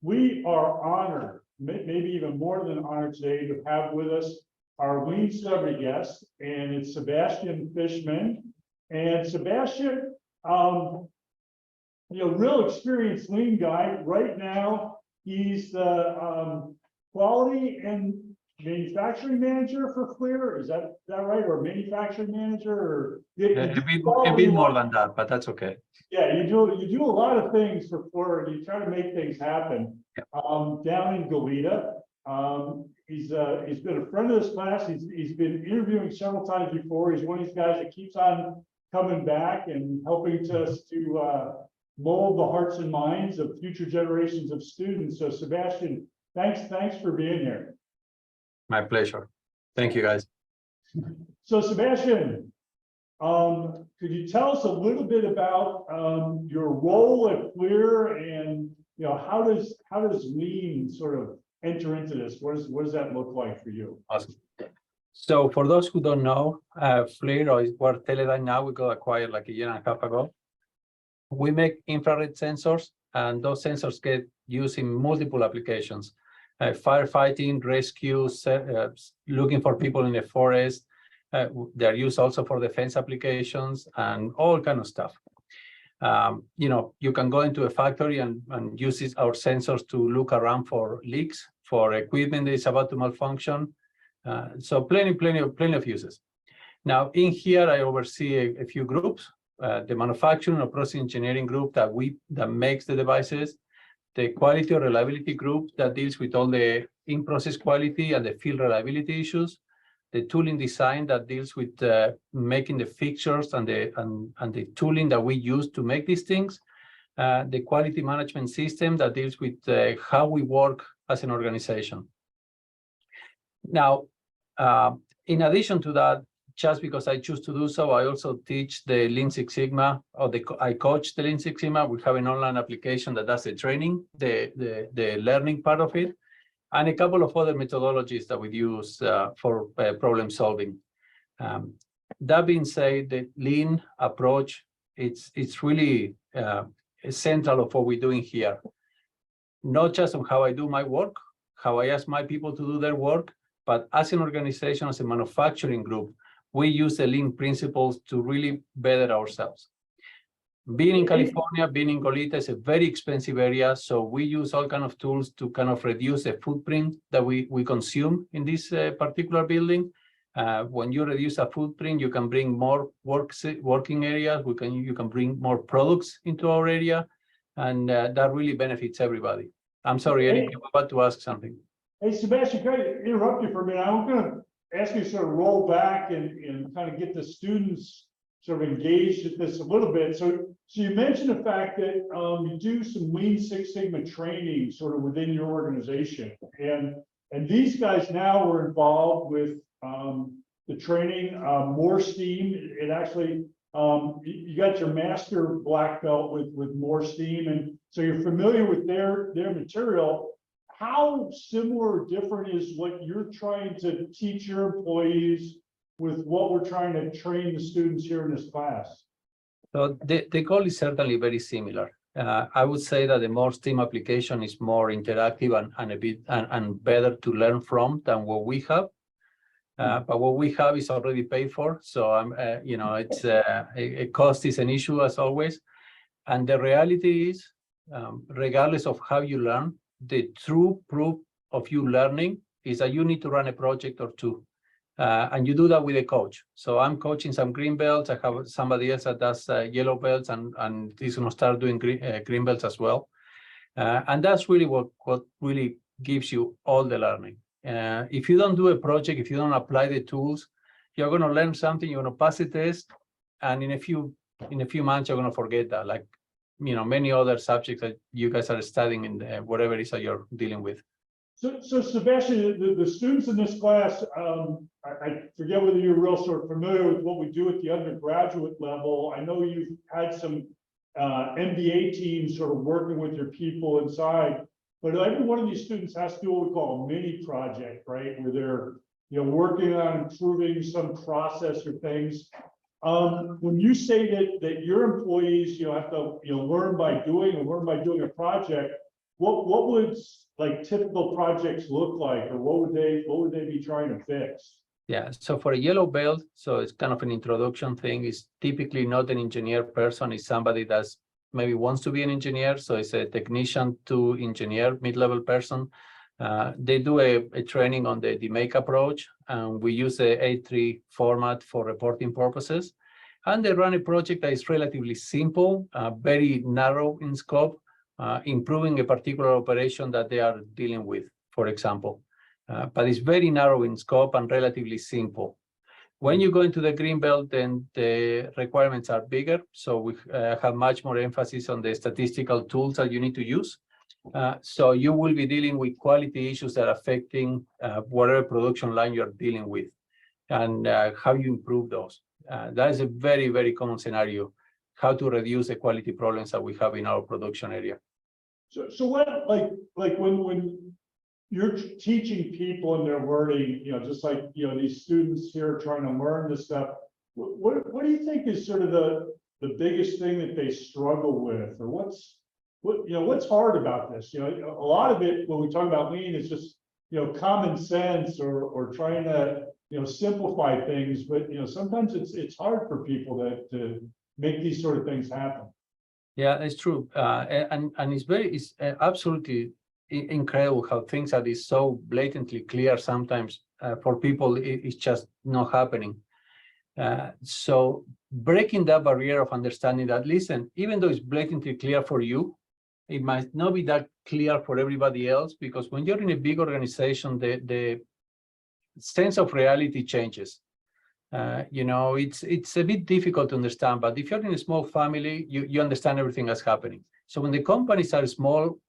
we are honored, maybe even more than honored today, to have with us our lean celebrity guest, and it's Sebastian Fishman. And Sebastian, real experienced lean guy. Right now, he's the quality and manufacturing manager for FLIR. Is that right? Or manufacturing manager, or a bit more than that, but that's okay. Yeah, you do a lot of things for FLIR, and you try to make things happen. Down in Goleta. He's been a friend of this class. He's been interviewing several times before. He's one of these guys that keeps on coming back and helping us to mold the hearts and minds of future generations of students. So Sebastian, thanks for being here. My pleasure. Thank you, guys. So Sebastian, could you tell us a little bit about your role at FLIR, and how does lean sort of enter into this? What does that look like for you? Awesome. So for those who don't know, FLIR, or Teledyne now, we got acquired like a year and a half ago. We make infrared sensors, and those sensors get used in multiple applications. Firefighting, rescue, looking for people in the forest. They're used also for defense applications and all kind of stuff. You can go into a factory and use our sensors to look around for leaks, for equipment that is about to malfunction. So plenty of uses. Now in here, I oversee a few groups: the manufacturing or process engineering group that makes the devices, the quality or reliability group that deals with all the in-process quality and the field reliability issues, the tooling design that deals with making the fixtures and the tooling that we use to make these things, the quality management system that deals with how we work as an organization. Now, in addition to that, just because I choose to do so, I also teach the Lean Six Sigma, or I coach the Lean Six Sigma. We have an online application that does the training, the learning part of it, and a couple of other methodologies that we use for problem solving. That being said, the lean approach, it's really central of what we're doing here. Not just on how I do my work, how I ask my people to do their work, but as an organization, as a manufacturing group, we use the lean principles to really better ourselves. Being in California, being in Goleta is a very expensive area, so we use all kind of tools to kind of reduce the footprint that we consume in this particular building. When you reduce a footprint, you can bring more working areas. You can bring more products into our area, and that really benefits everybody. I'm sorry, Eric, you were about to ask something. Hey, Sebastian, can I interrupt you for a minute? I'm going to ask you to sort of roll back and kind of get the students sort of engaged at this a little bit. So you mentioned the fact that you do some Lean Six Sigma training sort of within your organization, and these guys now are involved with the training, more steam. It actually you got your master black belt with more steam, and so you're familiar with their material. How similar or different is what you're trying to teach your employees with what we're trying to train the students here in this class? So the goal is certainly very similar. I would say that the more STEAM application is more interactive and a bit and better to learn from than what we have. But what we have is already paid for, so it's a cost is an issue as always. And the reality is, regardless of how you learn, the true proof of you learning is that you need to run a project or two. And you do that with a coach. So I'm coaching some green belts. I have somebody else that does yellow belts, and he's going to start doing green belts as well. And that's really what really gives you all the learning. If you don't do a project, if you don't apply the tools, you're going to learn something, you're going to pass the test, and in a few months you're going to forget that. Like many other subjects that you guys are studying in whatever it is that you're dealing with. So Sebastian, the students in this class, I forget whether you're real sort of familiar with what we do at the undergraduate level. I know you've had some MBA teams sort of working with your people inside, but every one of these students has to do what we call a mini project, right? Where they're working on improving some process or things. When you say that your employees have to learn by doing a project, what would like typical projects look like, or what would they be trying to fix? Yeah, so for a yellow belt, so it's kind of an introduction thing. It's typically not an engineer person, it's somebody that's maybe wants to be an engineer. So it's a technician to engineer, mid-level person. They do a training on the DMake approach, and we use the A3 format for reporting purposes. And they run a project that is relatively simple, very narrow in scope, improving a particular operation that they are dealing with, for example. But it's very narrow in scope and relatively simple. When you go into the green belt, then the requirements are bigger. So we have much more emphasis on the statistical tools that you need to use. So you will be dealing with quality issues that are affecting whatever production line you're dealing with, and how you improve those. That is a very, very common scenario, how to reduce the quality problems that we have in our production area. So what, like when you're teaching people and they're learning, just like, these students here trying to learn this stuff, what do you think is sort of the biggest thing that they struggle with, or what's hard about this? A lot of it, when we talk about lean, is just, common sense or trying to, simplify things, but, sometimes it's hard for people to make these sort of things happen. Yeah, it's true. And it's absolutely incredible how things that is so blatantly clear sometimes for people, it's just not happening. So breaking that barrier of understanding that, listen, even though it's blatantly clear for you, it might not be that clear for everybody else, because when you're in a big organization, the sense of reality changes. It's a bit difficult to understand, but if you're in a small family, you understand everything that's happening. So when the companies are small,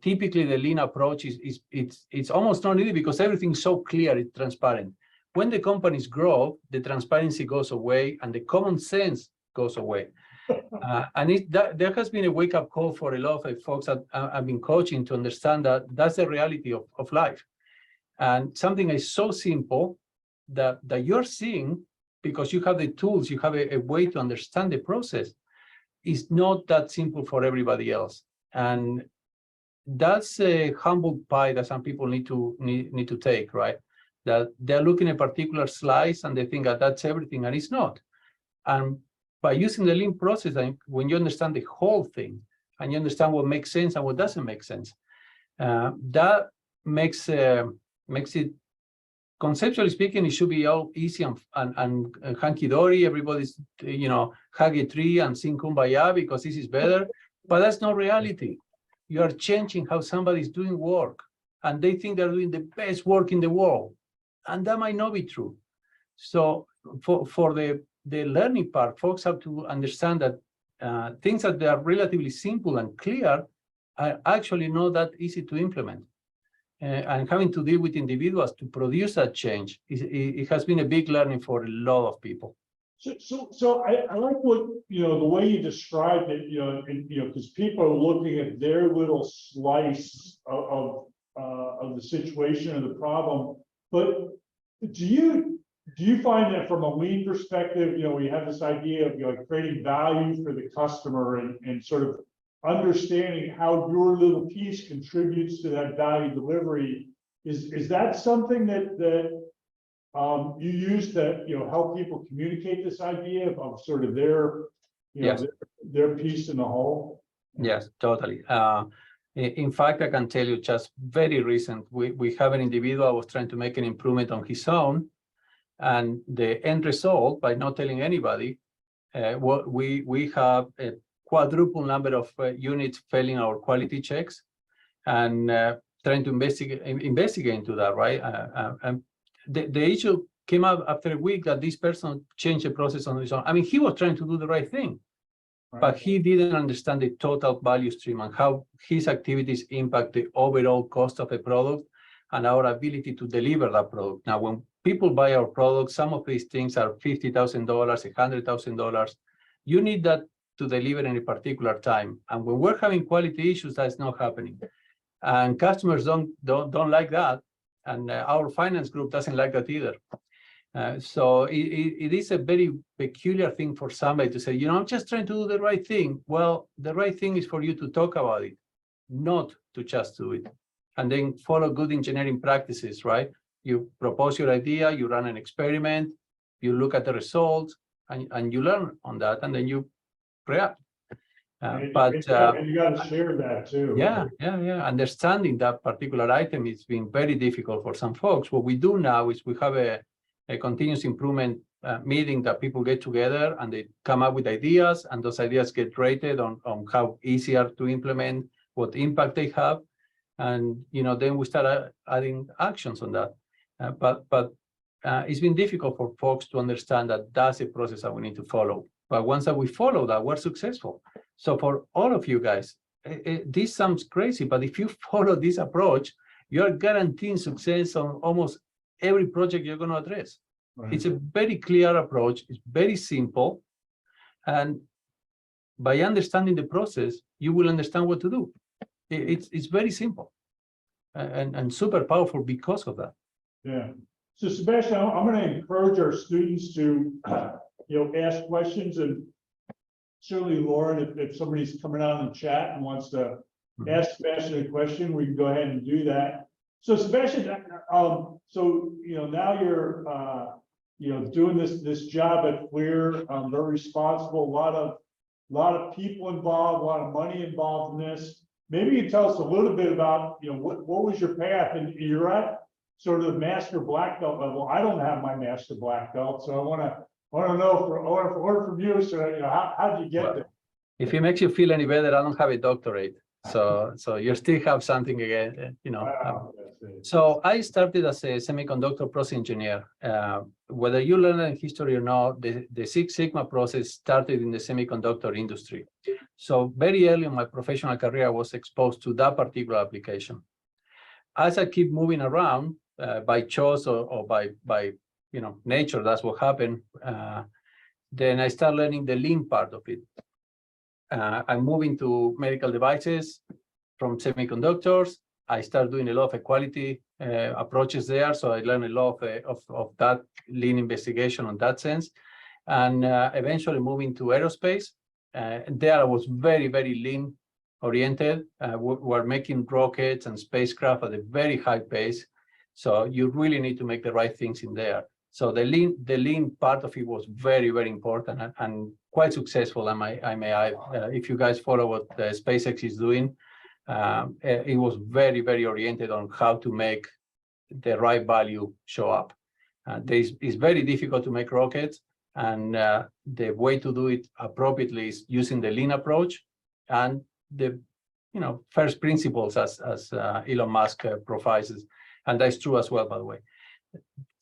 typically the lean approach it's almost not needed, because everything's so clear, it's transparent. When the companies grow, the transparency goes away and the common sense goes away. And there has been a wake-up call for a lot of folks that I've been coaching to understand that that's the reality of life. And something is so simple that you're seeing, because you have the tools, you have a way to understand the process, is not that simple for everybody else. And that's a humble pie that some people need to take, right? That they're looking at a particular slice and they think that that's everything, and it's not. And by using the lean process, when you understand the whole thing and you understand what makes sense and what doesn't make sense, that makes it, conceptually speaking, it should be all easy and hunky-dory. Everybody's, hug a tree and sing kumbaya because this is better. But that's not reality. You are changing how somebody's doing work, and they think they're doing the best work in the world. And that might not be true. So for the learning part, folks have to understand that things that they are relatively simple and clear are actually not that easy to implement. And having to deal with individuals to produce that change, it has been a big learning for a lot of people. So I like what, the way you described it, because people are looking at their little slice of the situation or the problem. But do you find that from a lean perspective, we have this idea of creating value for the customer and sort of understanding how your little piece contributes to that value delivery? Is that something that you use to help people communicate this idea of sort of their Yes. their piece in the whole? Yes, totally. In fact, I can tell you just very recent, we have an individual who was trying to make an improvement on his own, and the end result, by not telling anybody, we have a quadruple number of units failing our quality checks, and trying to investigate into that, right? And the issue came up after a week that this person changed the process on his own. I mean, he was trying to do the right thing, but he didn't understand the total value stream and how his activities impact the overall cost of a product and our ability to deliver that product. Now, when people buy our products, some of these things are $50,000, $100,000. You need that to deliver in a particular time. And when we're having quality issues, that's not happening. And customers don't like that. And our finance group doesn't like that either. So it is a very peculiar thing for somebody to say, I'm just trying to do the right thing. Well, the right thing is for you to talk about it not to just do it. And then follow good engineering practices, right? You propose your idea, you run an experiment, you look at the results, and you learn on that, and then you react. And you got to share that too. Yeah. Understanding that particular item has been very difficult for some folks. What we do now is we have a continuous improvement meeting that people get together and they come up with ideas, and those ideas get rated on how easy are to implement, what impact they have, and then we start adding actions on that. But it's been difficult for folks to understand that that's a process that we need to follow. But once that we follow that, we're successful. So for all of you guys, this sounds crazy, but if you follow this approach, you're guaranteeing success on almost every project you're going to address. Right. It's a very clear approach. It's very simple. And by understanding the process, you will understand what to do. It's very simple and super powerful because of that. Yeah. So Sebastian, I'm going to encourage our students to, ask questions, and certainly Lauren, if somebody's coming out in the chat and wants to ask Sebastian a question, we can go ahead and do that. So Sebastian, now you're, doing this job at FLIR, very responsible, a lot of people involved, a lot of money involved in this. Maybe you tell us a little bit about, what was your path, and you're at sort of the master black belt level. I don't have my master black belt, so I want to know from you. So how did you get there? If it makes you feel any better, I don't have a doctorate, so you still have something again, So I started as a semiconductor process engineer. Whether you learn in history or not, the Six Sigma process started in the semiconductor industry. So very early in my professional career, I was exposed to that particular application. As I keep moving around by choice or by nature, that's what happened. Then I start learning the lean part of it. I'm moving to medical devices from semiconductors. I start doing a lot of quality approaches there, so I learned a lot of that lean investigation on that sense, and eventually moving to aerospace. There I was very, very lean oriented. We're making rockets and spacecraft at a very high pace, so you really need to make the right things in there. So the lean part of it was very, very important and quite successful. I may add, if you guys follow what SpaceX is doing, it was very, very oriented on how to make the right value show up. It's very difficult to make rockets, and the way to do it appropriately is using the lean approach and the first principles as Elon Musk provides, and that's true as well, by the way.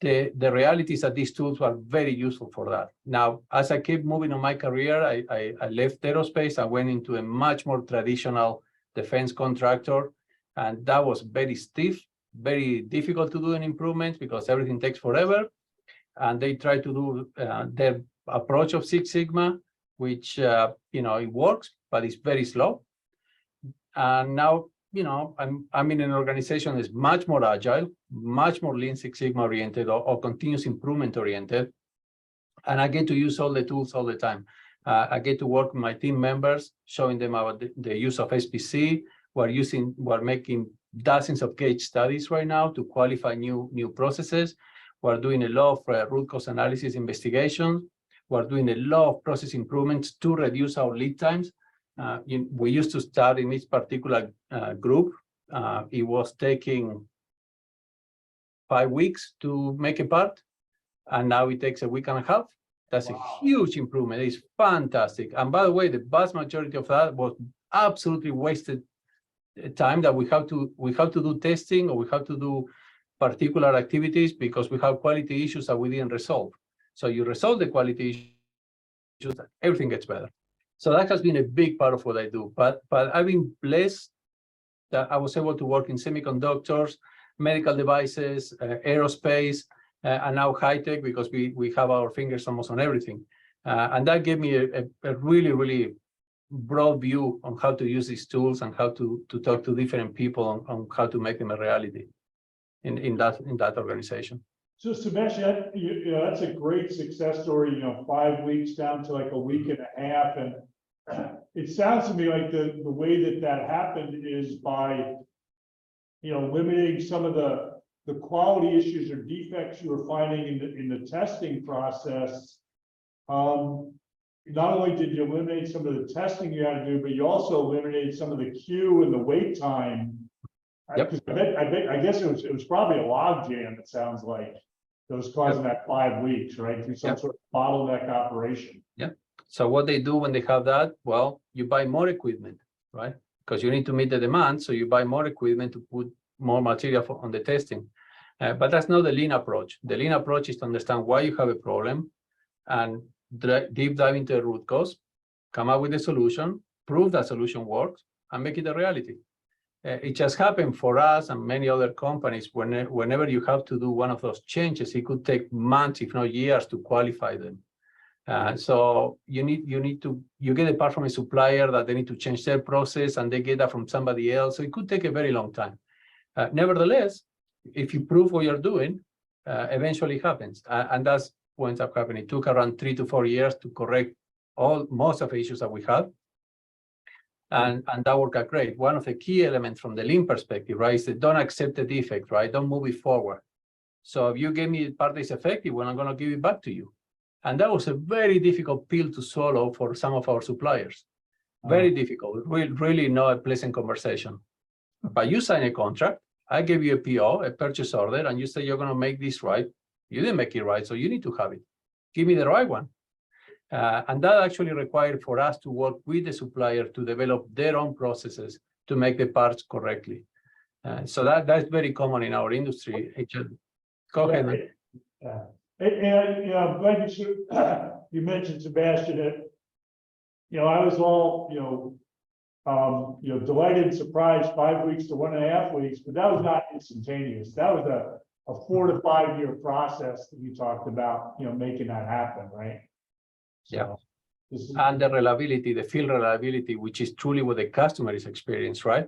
The reality is that these tools are very useful for that. Now, as I keep moving on my career, I left aerospace. I went into a much more traditional defense contractor, and that was very stiff, very difficult to do an improvement because everything takes forever. And they try to do their approach of Six Sigma, which it works, but it's very slow. And now I'm in an organization that's much more agile, much more Lean Six Sigma oriented or continuous improvement oriented, and I get to use all the tools all the time. I get to work with my team members, showing them about the use of SPC. We're making dozens of case studies right now to qualify new processes. We're doing a lot of root cause analysis investigation. We're doing a lot of process improvements to reduce our lead times. We used to start in this particular group. It was taking 5 weeks to make a part, and now it takes a week and a half. That's a huge improvement. It's fantastic. And by the way, the vast majority of that was absolutely wasted time that we have to do testing, or we have to do particular activities because we have quality issues that we didn't resolve. So you resolve the quality issues, everything gets better. So that has been a big part of what I do. But I've been blessed that I was able to work in semiconductors, medical devices, aerospace, and now high tech, because we have our fingers almost on everything. And that gave me a really, really broad view on how to use these tools and how to talk to different people on how to make them a reality in that organization. So Sebastian, that's a great success story. 5 weeks down to like a week and a half, and it sounds to me like the way that happened is by, eliminating some of the quality issues or defects you were finding in the testing process. Not only did you eliminate some of the testing you had to do, but you also eliminated some of the queue and the wait time. Yep. 'Cause I guess it was probably a log jam, it sounds like, that was causing that 5 weeks, right? Through some Yep. sort of bottleneck operation. So what they do when they have that, well, you buy more equipment, right? Because you need to meet the demand, so you buy more equipment to put more material on the testing. But that's not the lean approach. The lean approach is to understand why you have a problem and deep dive into the root cause, come up with a solution, prove that solution works, and make it a reality. It just happened for us and many other companies. Whenever you have to do one of those changes, it could take months, if not years, to qualify them. So you get a part from a supplier that they need to change their process, and they get that from somebody else. So it could take a very long time. Nevertheless, if you prove what you're doing, eventually it happens, and that's what ends up happening. It took around 3 to 4 years to correct most of the issues that we had. And that worked out great. One of the key elements from the lean perspective, right, is that don't accept the defect, right? Don't move it forward. So if you gave me the part that's effective, well, I'm going to give it back to you. And that was a very difficult pill to swallow for some of our suppliers. Very difficult, really not a pleasant conversation. But you sign a contract, I gave you a PO, a purchase order, and you say you're going to make this right. You didn't make it right, so you need to have it. Give me the right one. And that actually required for us to work with the supplier to develop their own processes to make the parts correctly. So that's very common in our industry. Go ahead, man. Yeah. And I'm glad you mentioned, Sebastian, that, I was all, delighted and surprised 5 weeks to 1.5 weeks, but that was not instantaneous. That was a 4 to 5 year process that you talked about, making that happen, right? So, yeah. And the reliability, the field reliability, which is truly what the customer is experiencing, right?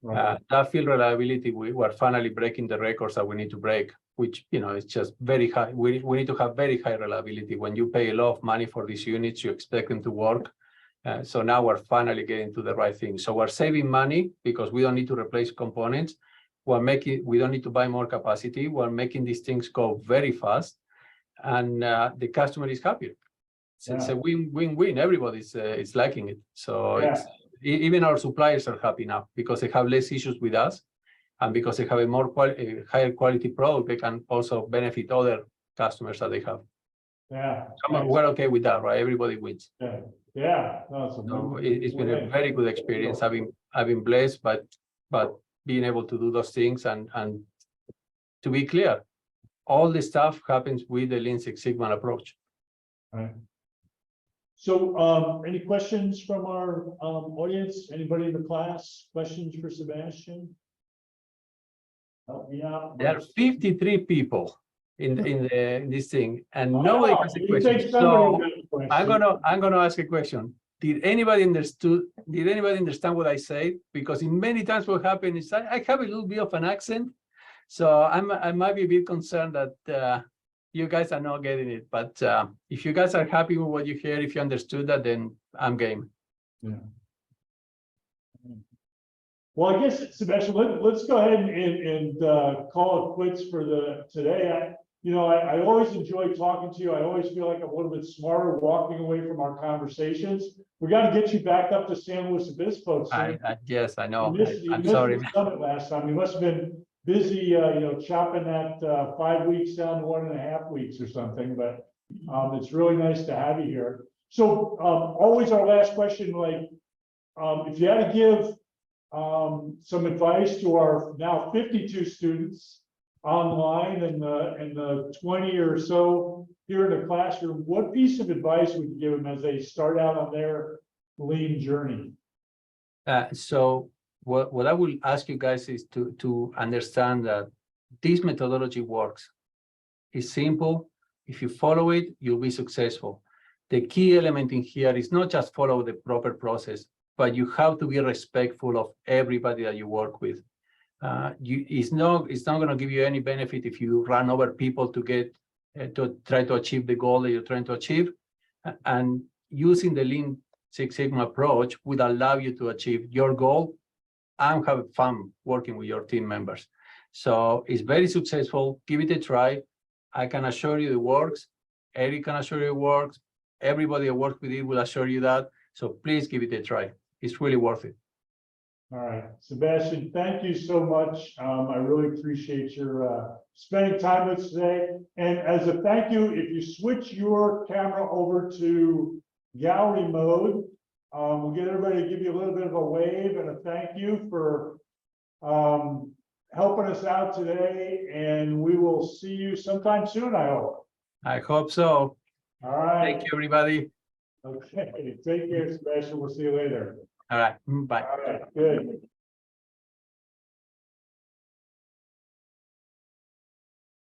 Right. That field reliability, we're finally breaking the records that we need to break, which, is just very high. We need to have very high reliability. When you pay a lot of money for these units, you expect them to work. So now we're finally getting to the right thing. So we're saving money because we don't need to replace components. We don't need to buy more capacity. We're making these things go very fast, and the customer is happier. It's a win-win-win. Everybody's liking it. So even our suppliers are happy now because they have less issues with us, and because they have a higher quality product, they can also benefit other customers that they have. Yeah, we're okay with that, right? Everybody wins. Yeah. No, it's been a very good experience. I've been blessed, but being able to do those things and to be clear, all the stuff happens with the Lean Six Sigma approach. Right. So, any questions from our audience? Anybody in the class? Questions for Sebastian? Help me out. There are 53 people in this thing, and nobody has a question. So I'm gonna ask a question. Did anybody understand what I said? Because in many times what happened is I have a little bit of an accent, so I might be a bit concerned that you guys are not getting it. But if you guys are happy with what you hear, if you understood that, then I'm game. Yeah. Well, I guess, Sebastian, let's go ahead and call it quits for today. I always enjoy talking to you. I always feel like I'm a little bit smarter walking away from our conversations. We got to get you back up to San Luis Obispo. Yes, I know. I'm sorry. Summit last time. You must have been busy, chopping that 5 weeks down to 1.5 weeks or something. But it's really nice to have you here. So always our last question, if you had to give some advice to our now 52 students online and the 20 or so here in the classroom, what piece of advice would you give them as they start out on their lean journey? So what I will ask you guys is to understand that this methodology works. It's simple. If you follow it, you'll be successful. The key element in here is not just follow the proper process, but you have to be respectful of everybody that you work with. It's not going to give you any benefit if you run over people to try to achieve the goal that you're trying to achieve. And using the Lean Six Sigma approach would allow you to achieve your goal and have fun working with your team members. So it's very successful. Give it a try. I can assure you it works. Eric can assure you it works. Everybody that works with it will assure you that. So please give it a try. It's really worth it. All right, Sebastian, thank you so much. I really appreciate your spending time with us today. And as a thank you, if you switch your camera over to gallery mode, we'll get everybody to give you a little bit of a wave and a thank you for helping us out today. And we will see you sometime soon, I hope. I hope so. All right. Thank you, everybody. Okay, take care, Sebastian. We'll see you later. All right, bye. All right, good.